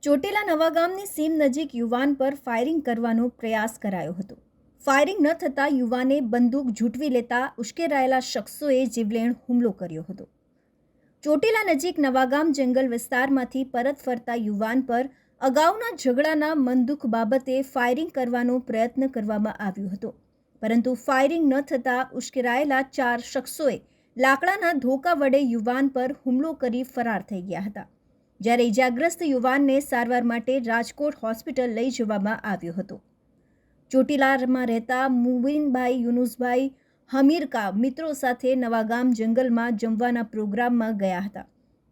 ચોટીલા નવાગામની સીમ નજીક યુવાન પર ફાયરિંગ કરવાનો પ્રયાસ કરાયો હતો. ફાયરિંગ ન થતાં યુવાને બંદૂક ઝૂંટવી લેતા ઉશ્કેરાયેલા શખ્સોએ જીવલેણ હુમલો કર્યો હતો. ચોટીલા નજીક નવાગામ જંગલ વિસ્તારમાંથી પરત ફરતા યુવાન પર અગાઉના ઝઘડાના મનદુખ બાબતે ફાયરિંગ કરવાનો પ્રયત્ન કરવામાં આવ્યો હતો, પરંતુ ફાયરિંગ ન થતાં ઉશ્કેરાયેલા 4 શખ્સોએ લાકડાના ધોકા વડે યુવાન પર હુમલો કરી ફરાર થઈ ગયા હતા. જ્યારે ઇજાગ્રસ્ત યુવાનને સારવાર માટે રાજકોટ હોસ્પિટલ લઈ જવામાં આવ્યો હતો. ચોટીલામાં રહેતા મુબીનભાઈ યુનુસભાઈ હમીરકા મિત્રો સાથે નવાગામ જંગલમાં જમવાના પ્રોગ્રામમાં ગયા હતા,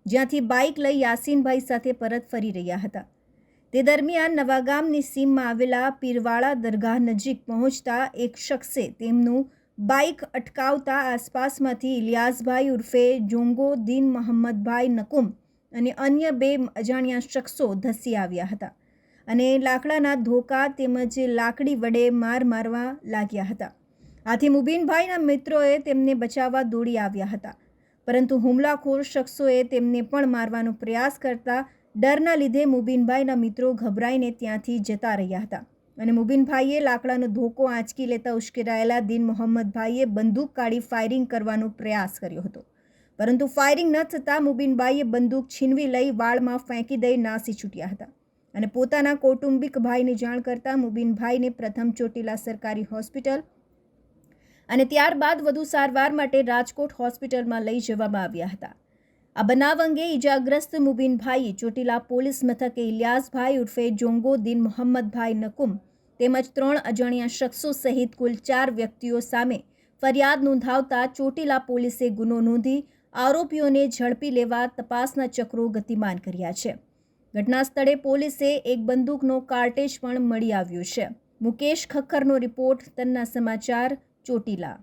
જ્યાંથી બાઇક લઈ યાસીનભાઈ સાથે પરત ફરી રહ્યા હતા. તે દરમિયાન નવાગામની સીમમાં આવેલા પીરવાળા દરગાહ નજીક પહોંચતા એક શખ્સે તેમનું બાઇક અટકાવતા આસપાસમાંથી ઇલિયાસભાઈ ઉર્ફે જોંગો દીન મોહમ્મદભાઈ નકુમ અને અન્ય 2 અજાણ્યા શખ્સો ધસી આવ્યા હતા અને લાકડાના ધોકા તેમજ લાકડી વડે માર મારવા લાગ્યા હતા. આથી મુબીનભાઈના મિત્રોએ તેમને બચાવવા દોડી આવ્યા હતા, પરંતુ હુમલાખોર શખ્સોએ તેમને પણ મારવાનો પ્રયાસ કરતા ડરના લીધે મુબીનભાઈના મિત્રો ગભરાઈને ત્યાંથી જતા રહ્યા હતા અને મુબીનભાઈએ લાકડાનો ધોકો આંચકી લેતા ઉશ્કેરાયેલા દીન મોહમ્મદભાઈએ બંદૂક કાઢી ફાયરિંગ કરવાનો પ્રયાસ કર્યો હતો, પરંતુ ફાયરિંગ ન થતાં મુબીનભાઈએ બંદૂક છીનવી લઈ વાળમાં ફેંકી દઈ નાસી છૂટ્યા હતા અને પોતાના કૌટુંબિક ભાઈને જાણ કરતા મુબીનભાઈને પ્રથમ ચોટીલા સરકારી હોસ્પિટલ અને ત્યારબાદ વધુ સારવાર માટે રાજકોટ હોસ્પિટલમાં લઈ જવામાં આવ્યા હતા. આ બનાવ અંગે ઇજાગ્રસ્ત મુબીનભાઈએ ચોટીલા પોલીસ મથકે ઇલિયાસભાઈ ઉર્ફે જોંગો દીન મોહમ્મદભાઈ નકુમ તેમજ 3 અજાણ્યા શખ્સો સહિત કુલ 4 વ્યક્તિઓ સામે ફરિયાદ નોંધાવતા ચોટીલા પોલીસે ગુનો નોંધી આરોપીઓને ઝડપી લેવા તપાસના ચક્રો ગતિમાન કર્યા છે. ઘટના સ્થળે પોલીસે એક બંદૂકનો કાર્ટેજ પણ મળી આવ્યો છે. મુકેશ ખક્કરનો રિપોર્ટ, તન્ના સમાચાર, ચોટીલા.